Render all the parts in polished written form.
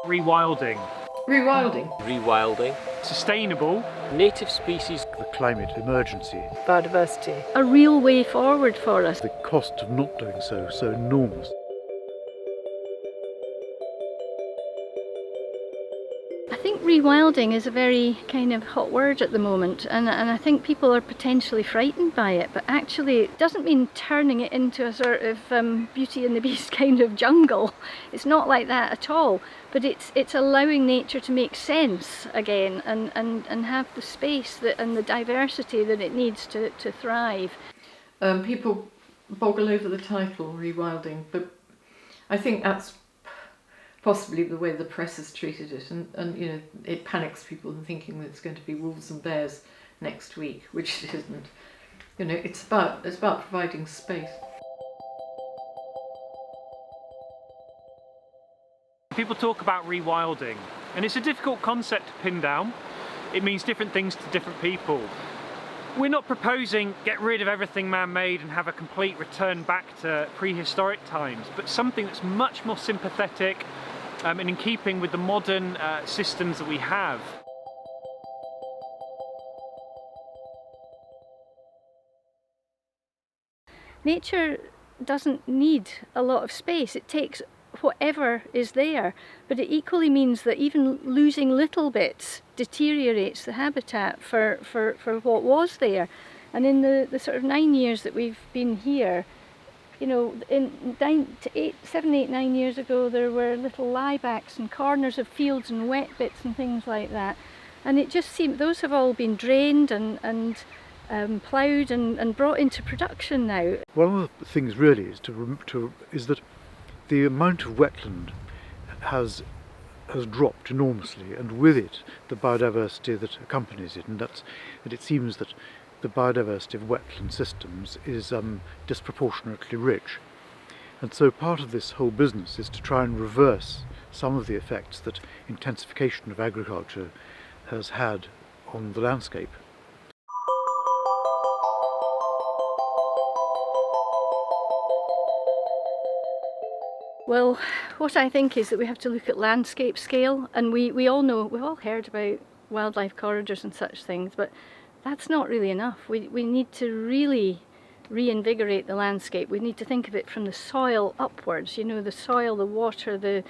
Rewilding. Rewilding. Rewilding. Sustainable. Native species. The climate emergency. Biodiversity. A real way forward for us. The cost of not doing so enormous. I think rewilding is a very kind of hot word at the moment, and I think people are potentially frightened by it, but actually it doesn't mean turning it into a sort of Beauty and the Beast kind of jungle. It's not like that at all, but it's allowing nature to make sense again and have the space and the diversity that it needs to thrive. People boggle over the title, Rewilding, but I think that's possibly the way the press has treated it, and you know, it panics people in thinking that it's going to be wolves and bears next week, which it isn't. You know, it's about providing space. People talk about rewilding, and it's a difficult concept to pin down. It means different things to different people. We're not proposing get rid of everything man-made and have a complete return back to prehistoric times, but something that's much more sympathetic and in keeping with the modern systems that we have. Nature doesn't need a lot of space. It takes whatever is there, but it equally means that even losing little bits deteriorates the habitat for what was there. And in the sort of 9 years that we've been here, you know, in 7, 8, 9 years ago, there were little liebacks and corners of fields and wet bits and things like that. And it just seemed those have all been drained and ploughed and brought into production now. One of the things really is that the amount of wetland has dropped enormously, and with it the biodiversity that accompanies it, and it seems that the biodiversity of wetland systems is disproportionately rich. And so part of this whole business is to try and reverse some of the effects that intensification of agriculture has had on the landscape. Well, what I think is that we have to look at landscape scale, and we all know, we've all heard about wildlife corridors and such things, but that's not really enough. We need to really reinvigorate the landscape. We need to think of it from the soil upwards, you know, the soil, the water, the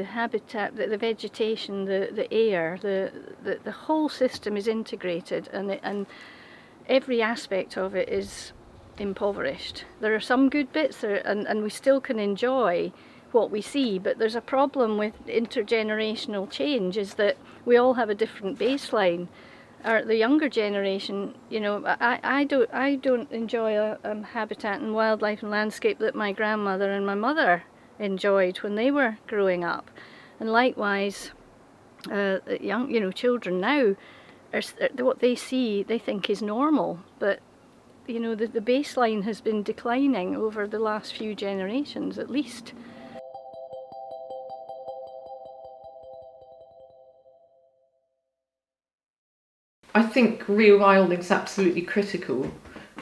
habitat, the vegetation, the air, the whole system is integrated, and every aspect of it is impoverished. There are some good bits there, and we still can enjoy what we see, but there's a problem with intergenerational change, is that we all have a different baseline. The younger generation, you know, I don't enjoy a habitat and wildlife and landscape that my grandmother and my mother enjoyed when they were growing up, and likewise, young, you know, children now, what they see they think is normal, but you know, the baseline has been declining over the last few generations at least. I think rewilding is absolutely critical.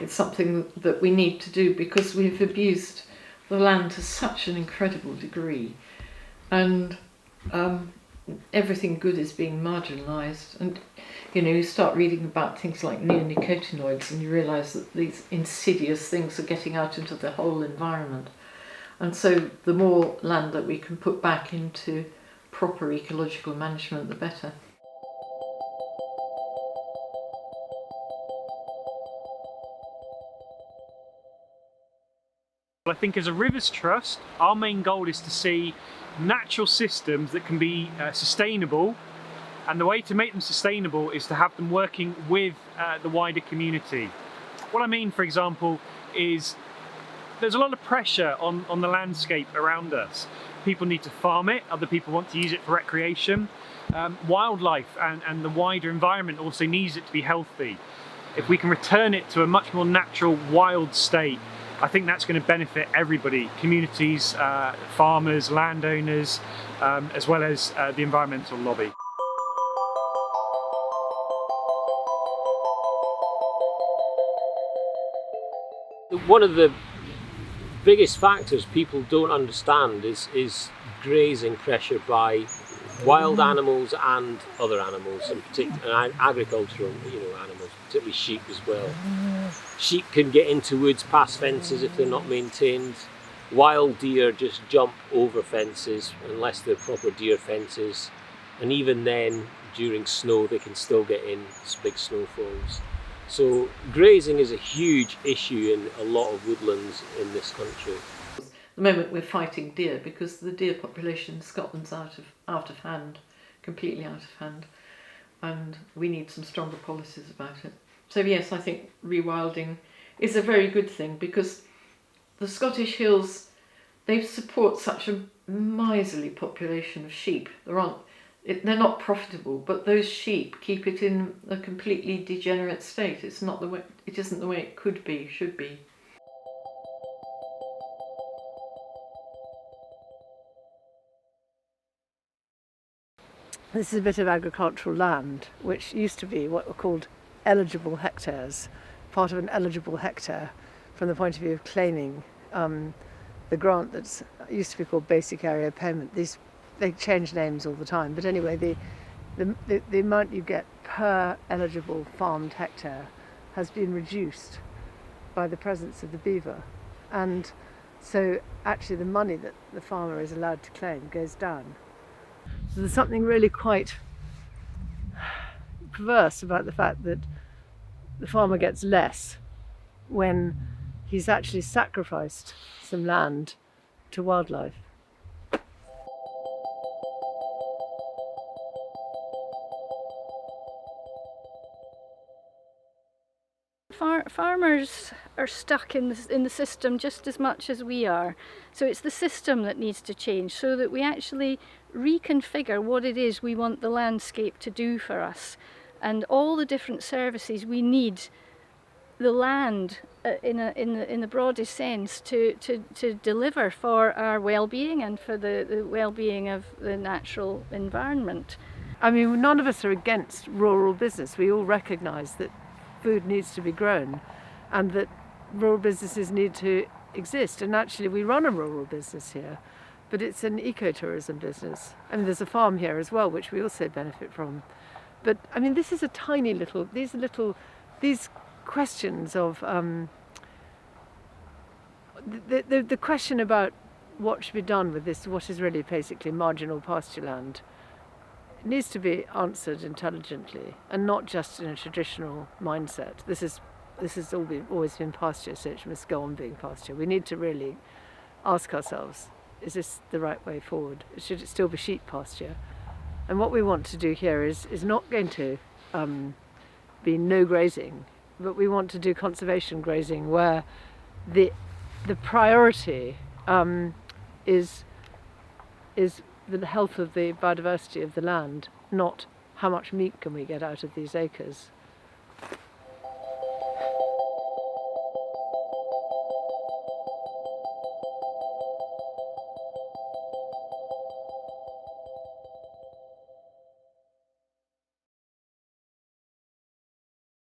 It's something that we need to do because we've abused the land to such an incredible degree, and everything good is being marginalised. And you know, you start reading about things like neonicotinoids and you realise that these insidious things are getting out into the whole environment. And so the more land that we can put back into proper ecological management, the better. I think as a Rivers Trust, our main goal is to see natural systems that can be sustainable, and the way to make them sustainable is to have them working with the wider community. What I mean, for example, is there's a lot of pressure on the landscape around us. People need to farm it, other people want to use it for recreation. Wildlife and the wider environment also needs it to be healthy. If we can return it to a much more natural, wild state, I think that's going to benefit everybody, communities, farmers, landowners, as well as the environmental lobby. One of the biggest factors people don't understand is grazing pressure by wild animals and other animals, in particular, and agricultural, animals, particularly sheep as well. Sheep can get into woods past fences if they're not maintained. Wild deer just jump over fences unless they're proper deer fences, and even then, during snow, they can still get in big snowfalls. So grazing is a huge issue in a lot of woodlands in this country. At the moment we're fighting deer because the deer population in Scotland's out of hand, completely out of hand, and we need some stronger policies about it. So yes, I think rewilding is a very good thing because the Scottish hills, they support such a miserly population of sheep. They're not profitable, but those sheep keep it in a completely degenerate state. It isn't the way it should be. This is a bit of agricultural land, which used to be what were called eligible hectares, part of an eligible hectare from the point of view of claiming the grant that used to be called basic area payment. They change names all the time, but anyway, the amount you get per eligible farmed hectare has been reduced by the presence of the beaver, and so actually the money that the farmer is allowed to claim goes down. So there's something really quite perverse about the fact that the farmer gets less when he's actually sacrificed some land to wildlife. Farmers are stuck in the system just as much as we are. So it's the system that needs to change so that we actually reconfigure what it is we want the landscape to do for us, and all the different services we need the land in the broadest sense to deliver for our well-being and for the well-being of the natural environment. I mean, none of us are against rural business. We all recognise that food needs to be grown and that rural businesses need to exist, and actually we run a rural business here, but it's an ecotourism business. I mean, there's a farm here as well which we also benefit from, but I mean, this is a tiny little, these questions of the question about what should be done with this, what is really basically marginal pasture land, needs to be answered intelligently and not just in a traditional mindset. This has always been pasture, so it must go on being pasture. We need to really ask ourselves, is this the right way forward? Should it still be sheep pasture? And what we want to do here is not going to be no grazing, but we want to do conservation grazing where the priority is the health of the biodiversity of the land, not how much meat can we get out of these acres.